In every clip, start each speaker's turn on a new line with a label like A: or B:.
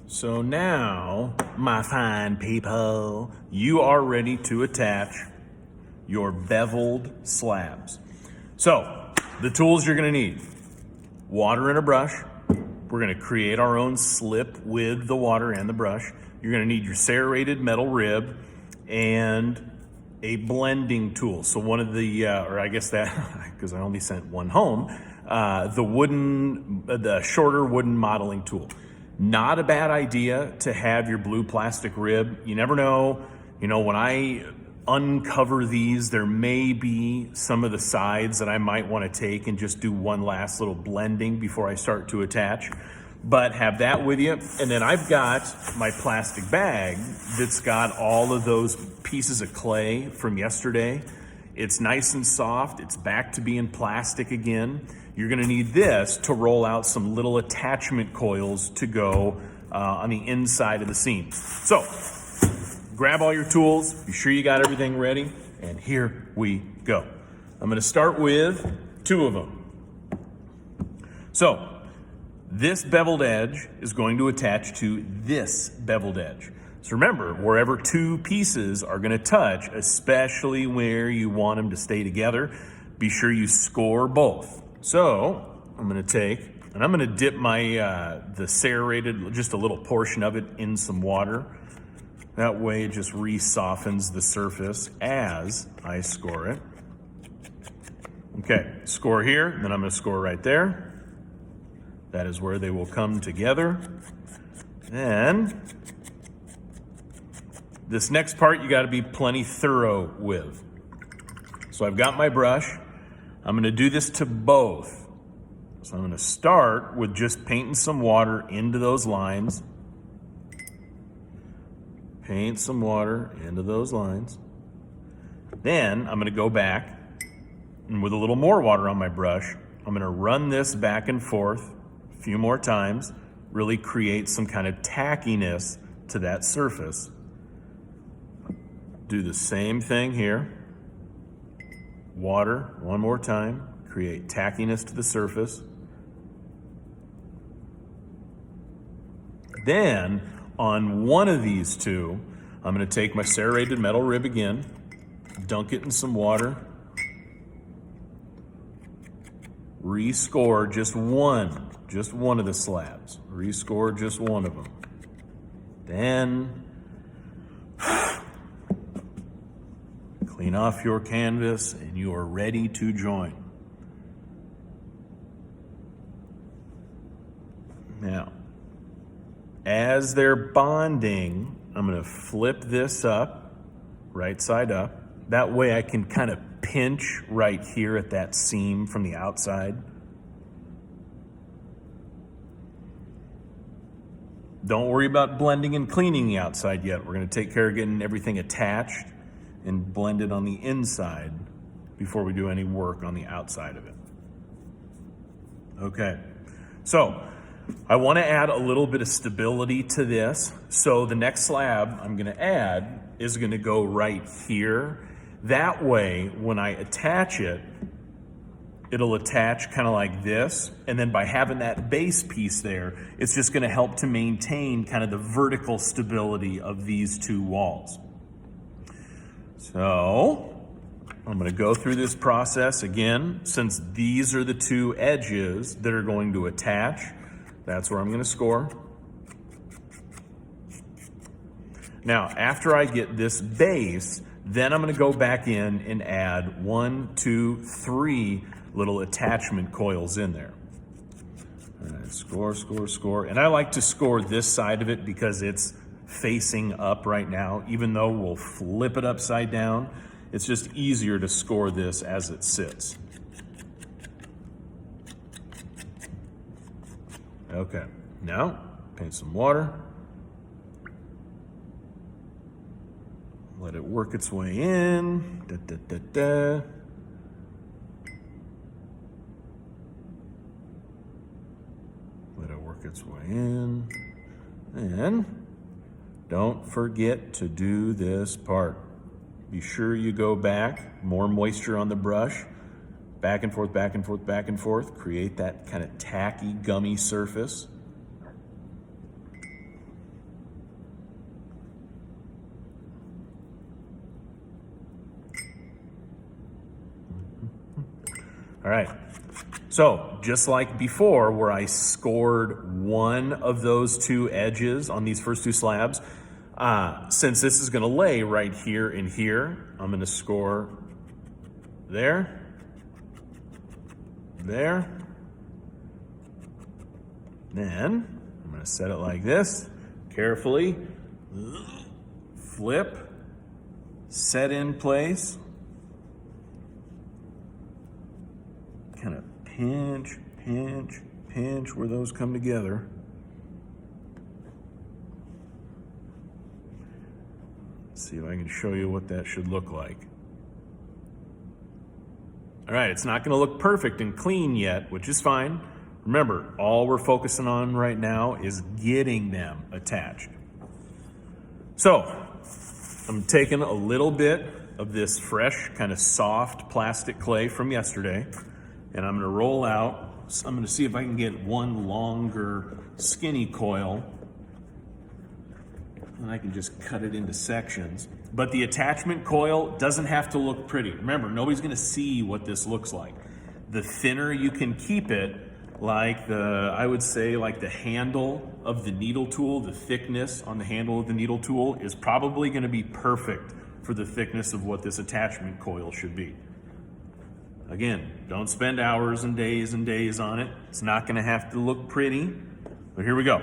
A: So now, my fine people, you are ready to attach your beveled slabs. So, the tools you're gonna need: water and a brush. We're gonna create our own slip with the water and the brush. You're gonna need your serrated metal rib and a blending tool. So one of the, or I guess that, because I only sent one home, the shorter wooden modeling tool. Not a bad idea to have your blue plastic rib. You never know, when I uncover these, there may be some of the sides that I might want to take and just do one last little blending before I start to attach. But have that with you. And then I've got my plastic bag that's got all of those pieces of clay from yesterday. It's nice and soft. It's back to being plastic again. You're gonna need this to roll out some little attachment coils to go on the inside of the seam. So grab all your tools, be sure you got everything ready, and here we go. I'm gonna start with 2 of them. So this beveled edge is going to attach to this beveled edge. So remember, wherever 2 pieces are gonna touch, especially where you want them to stay together, be sure you score both. So I'm gonna take, and I'm gonna dip my, the serrated, just a little portion of it in some water. That way it just re-softens the surface as I score it. Okay, score here, then I'm gonna score right there. That is where they will come together. And this next part you gotta be plenty thorough with. So I've got my brush. I'm gonna do this to both. So I'm gonna start with just painting some water into those lines. Paint some water into those lines. Then I'm gonna go back, and with a little more water on my brush, I'm gonna run this back and forth a few more times, really create some kind of tackiness to that surface. Do the same thing here. Water, one more time, create tackiness to the surface. Then, on one of these 2, I'm gonna take my serrated metal rib again, dunk it in some water, rescore just one of the slabs. Rescore just one of them. Then, clean off your canvas and you are ready to join. Now, as they're bonding, I'm gonna flip this up, right side up. That way I can kind of pinch right here at that seam from the outside. Don't worry about blending and cleaning the outside yet. We're gonna take care of getting everything attached and blended on the inside before we do any work on the outside of it. Okay, so I wanna add a little bit of stability to this. So the next slab I'm gonna add is gonna go right here. That way, when I attach it, it'll attach kind of like this. And then by having that base piece there, it's just gonna help to maintain kind of the vertical stability of these 2 walls. So I'm gonna go through this process again. Since these are the 2 edges that are going to attach, that's where I'm gonna score. Now, after I get this base, then I'm gonna go back in and add 1, 2, 3 little attachment coils in there. All right, score, score, score. And I like to score this side of it because it's facing up right now. Even though we'll flip it upside down, it's just easier to score this as it sits. Okay, now paint some water. Let it work its way in. Da, da, da, da. Let it work its way in. And don't forget to do this part. Be sure you go back, more moisture on the brush, back and forth, back and forth, back and forth. Create that kind of tacky, gummy surface. All right. So just like before, where I scored one of those two edges on these first two slabs, since this is gonna lay right here and here, I'm gonna score there, there. Then I'm gonna set it like this, carefully, flip, set in place, kind of pinch, pinch, pinch where those come together. Let's see if I can show you what that should look like. All right, it's not gonna look perfect and clean yet, which is fine. Remember, all we're focusing on right now is getting them attached. So, I'm taking a little bit of this fresh, kind of soft plastic clay from yesterday, and I'm gonna roll out, so I'm gonna see if I can get one longer, skinny coil, and I can just cut it into sections. But the attachment coil doesn't have to look pretty. Remember, nobody's gonna see what this looks like. The thinner you can keep it, like I would say like the handle of the needle tool, the thickness on the handle of the needle tool is probably gonna be perfect for the thickness of what this attachment coil should be. Again, don't spend hours and days on it. It's not gonna have to look pretty, but here we go.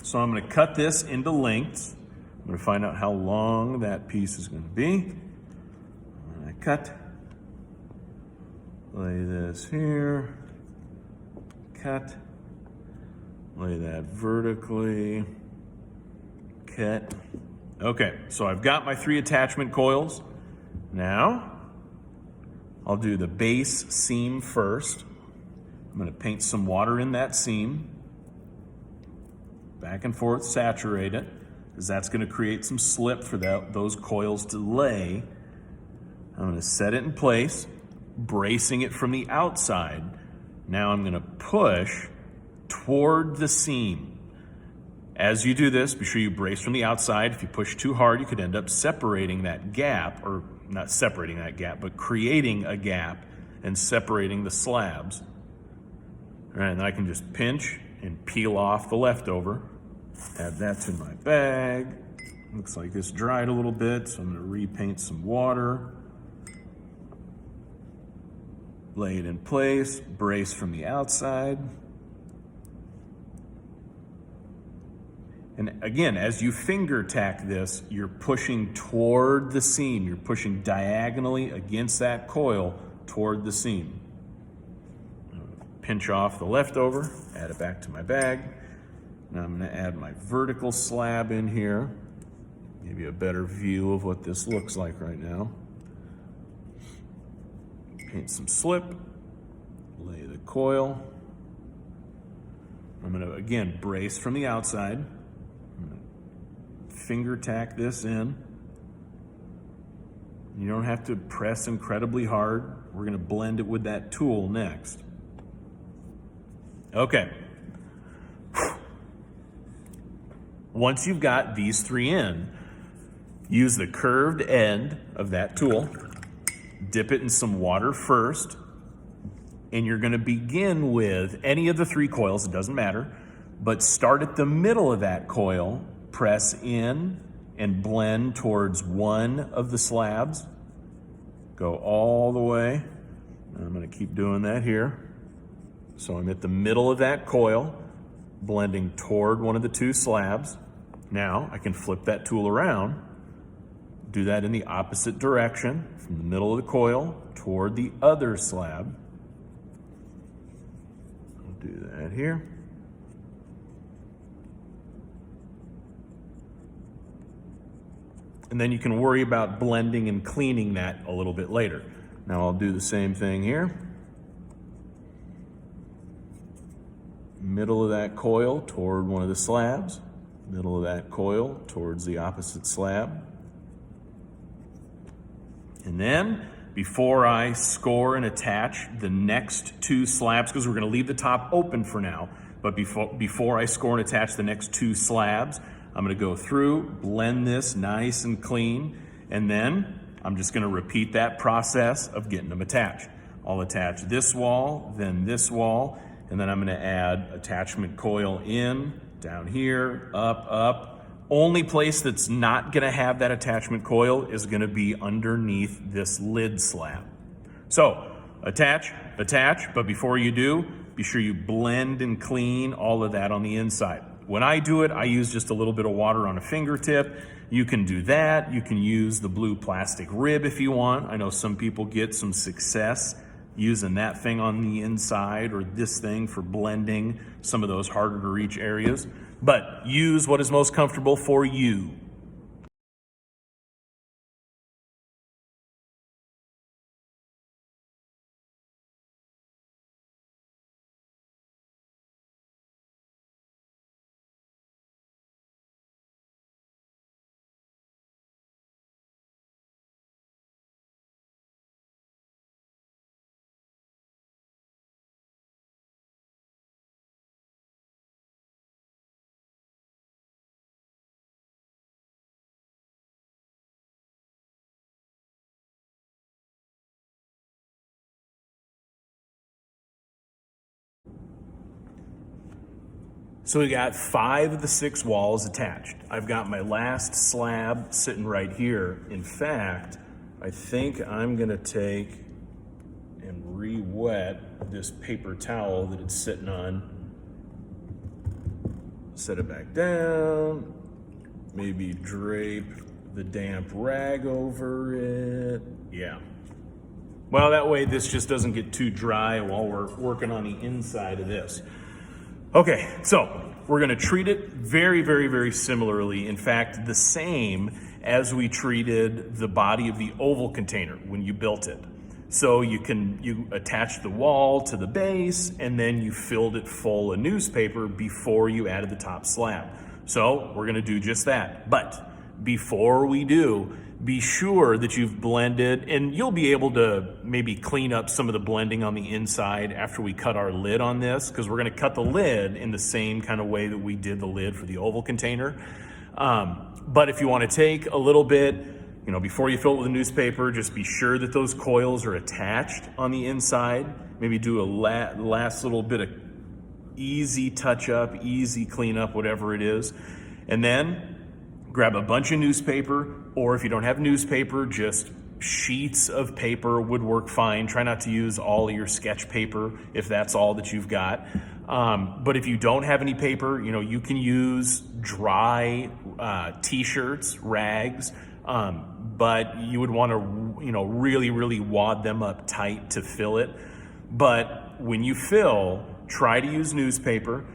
A: So I'm gonna cut this into lengths. I'm gonna find out how long that piece is gonna be. I cut, lay this here, cut, lay that vertically, cut. Okay, so I've got my 3 attachment coils. Now, I'll do the base seam first. I'm gonna paint some water in that seam. Back and forth, saturate it, because that's gonna create some slip for those coils to lay. I'm gonna set it in place, bracing it from the outside. Now I'm gonna push toward the seam. As you do this, be sure you brace from the outside. If you push too hard, you could end up separating that gap, or not separating that gap, but creating a gap and separating the slabs. All right, and then I can just pinch and peel off the leftover. Add that to my bag. Looks like this dried a little bit, so I'm gonna repaint some water. Lay it in place, brace from the outside. And again, as you finger tack this, you're pushing toward the seam. You're pushing diagonally against that coil toward the seam. Pinch off the leftover, add it back to my bag. Now I'm gonna add my vertical slab in here. Give you a better view of what this looks like right now. Paint some slip, lay the coil. I'm gonna, again, brace from the outside. I'm gonna finger tack this in. You don't have to press incredibly hard. We're gonna blend it with that tool next. Okay. Once you've got these 3 in, use the curved end of that tool, dip it in some water first, and you're gonna begin with any of the 3 coils, it doesn't matter, but start at the middle of that coil, press in and blend towards one of the slabs, go all the way. I'm gonna keep doing that here. So I'm at the middle of that coil, blending toward one of the 2 slabs. Now I can flip that tool around, do that in the opposite direction, from the middle of the coil toward the other slab. I'll do that here. And then you can worry about blending and cleaning that a little bit later. Now I'll do the same thing here. Middle of that coil toward one of the slabs, middle of that coil towards the opposite slab. And then, before I score and attach the next 2 slabs, because we're gonna leave the top open for now, but before I score and attach the next 2 slabs, I'm gonna go through, blend this nice and clean, and then I'm just gonna repeat that process of getting them attached. I'll attach this wall, then this wall, and then I'm gonna add attachment coil in, down here, up, up. Only place that's not gonna have that attachment coil is gonna be underneath this lid slab. So attach, but before you do, be sure you blend and clean all of that on the inside. When I do it, I use just a little bit of water on a fingertip. You can do that. You can use the blue plastic rib if you want. I know some people get some success using that thing on the inside or this thing for blending some of those harder to reach areas. But use what is most comfortable for you. So we got 5 of the 6 walls attached. I've got my last slab sitting right here. In fact, I think I'm gonna take and re-wet this paper towel that it's sitting on. Set it back down. Maybe drape the damp rag over it. Yeah. Well, that way this just doesn't get too dry while we're working on the inside of this. Okay, so we're gonna treat it very, very, very similarly. In fact, the same as we treated the body of the oval container when you built it. So you attached the wall to the base and then you filled it full of newspaper before you added the top slab. So we're gonna do just that. But before we do, be sure that you've blended, and you'll be able to maybe clean up some of the blending on the inside after we cut our lid on this, because we're gonna cut the lid in the same kind of way that we did the lid for the oval container. But if you wanna take a little bit, before you fill it with a newspaper, just be sure that those coils are attached on the inside. Maybe do a last little bit of easy touch up, easy cleanup, whatever it is. And then grab a bunch of newspaper, or if you don't have newspaper, just sheets of paper would work fine. Try not to use all of your sketch paper if that's all that you've got. But if you don't have any paper, you can use dry t-shirts, rags, but you would want to, really, really wad them up tight to fill it. But when you fill, try to use newspaper.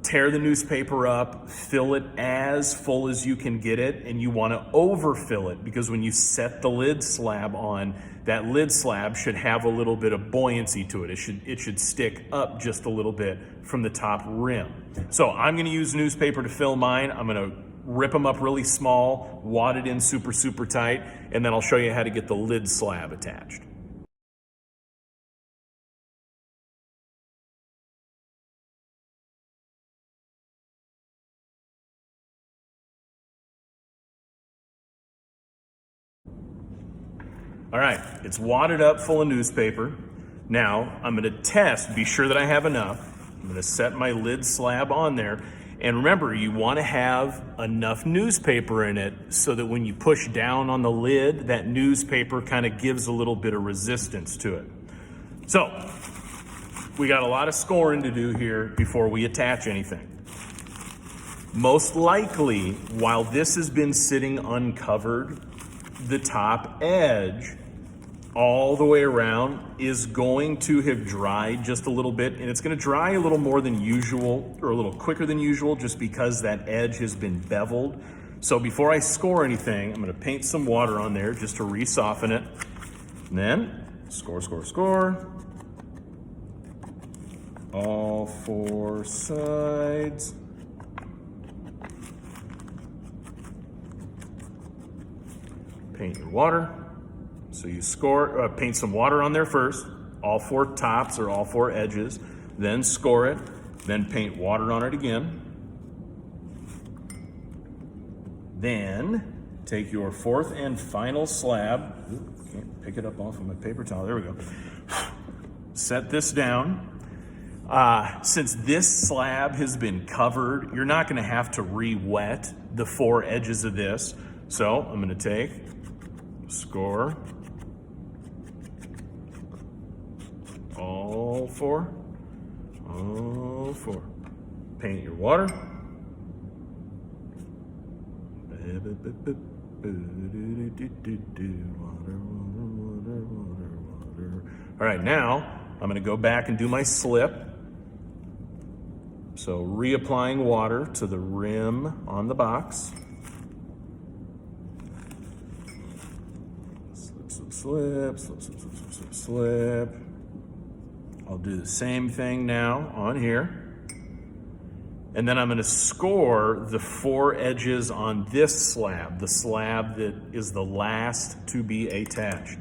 A: Tear the newspaper up, fill it as full as you can get it, and you want to overfill it because when you set the lid slab on, that lid slab should have a little bit of buoyancy to it. It should stick up just a little bit from the top rim. So I'm going to use newspaper to fill mine. I'm going to rip them up really small, wad it in super, super tight, and then I'll show you how to get the lid slab attached. All right, it's wadded up full of newspaper. Now I'm gonna test, be sure that I have enough. I'm gonna set my lid slab on there. And remember, you wanna have enough newspaper in it so that when you push down on the lid, that newspaper kind of gives a little bit of resistance to it. So, we got a lot of scoring to do here before we attach anything. Most likely, while this has been sitting uncovered, the top edge all the way around is going to have dried just a little bit, and it's going to dry a little more than usual or a little quicker than usual just because that edge has been beveled. So before I score anything, I'm going to paint some water on there just to re-soften it. And then score, score, score. All 4 sides. Paint your water. So you paint some water on there first, all 4 tops or all 4 edges, then score it, then paint water on it again. Then take your 4th and final slab. Can't pick it up off of my paper towel. There we go. Set this down. Since this slab has been covered, you're not going to have to re-wet the 4 edges of this. So I'm going to take, score all 4. Paint your water. All right, now I'm going to go back and do my slip. So reapplying water to the rim on the box. Slip. I'll do the same thing now on here. And then I'm going to score the 4 edges on this slab, the slab that is the last to be attached.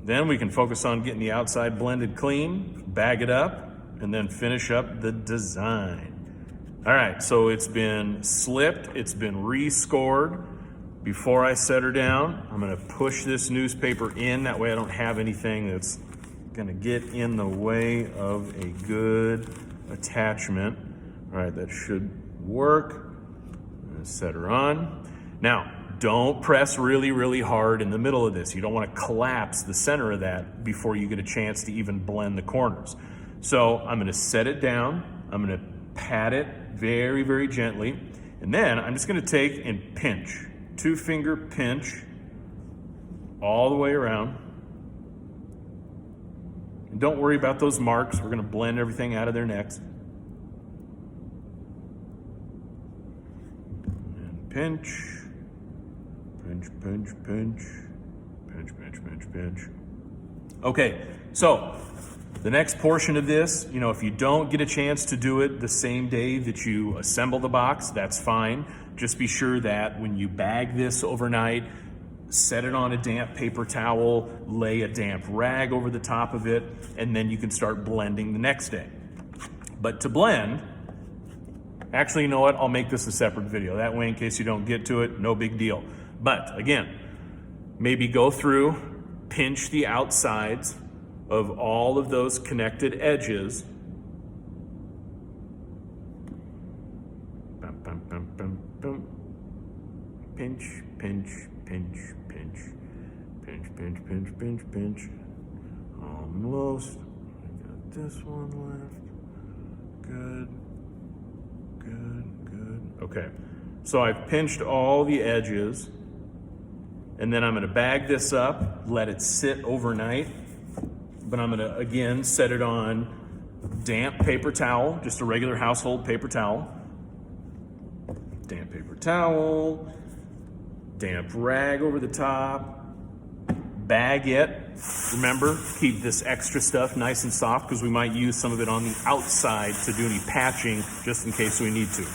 A: Then we can focus on getting the outside blended clean, bag it up, and then finish up the design. All right, so it's been slipped, it's been rescored. Before I set her down, I'm gonna push this newspaper in, that way I don't have anything that's gonna get in the way of a good attachment. All right, that should work. I'm gonna set her on. Now, don't press really, really hard in the middle of this. You don't want to collapse the center of that before you get a chance to even blend the corners. So I'm going to set it down. I'm going to pat it very, very gently. And then I'm just going to take and pinch, 2-finger pinch all the way around. And don't worry about those marks. We're going to blend everything out of there next. And pinch. Pinch, pinch, pinch, pinch, pinch, pinch, pinch. Okay, so the next portion of this, you know, if you don't get a chance to do it the same day that you assemble the box, that's fine. Just be sure that when you bag this overnight, set it on a damp paper towel, lay a damp rag over the top of it, and then you can start blending the next day. But to blend, actually, you know what? I'll make this a separate video. That way, in case you don't get to it, no big deal. But again, maybe go through, pinch the outsides of all of those connected edges. Bum, bum, bum, bum, bum. Pinch, pinch, pinch, pinch, pinch, pinch, pinch, pinch, pinch. Almost. I got this one left. Good, good, good. Okay, so I've pinched all the edges. And then I'm going to bag this up, let it sit overnight. But I'm going to, again, set it on damp paper towel, just a regular household paper towel. Damp paper towel, damp rag over the top, bag it. Remember, keep this extra stuff nice and soft because we might use some of it on the outside to do any patching just in case we need to.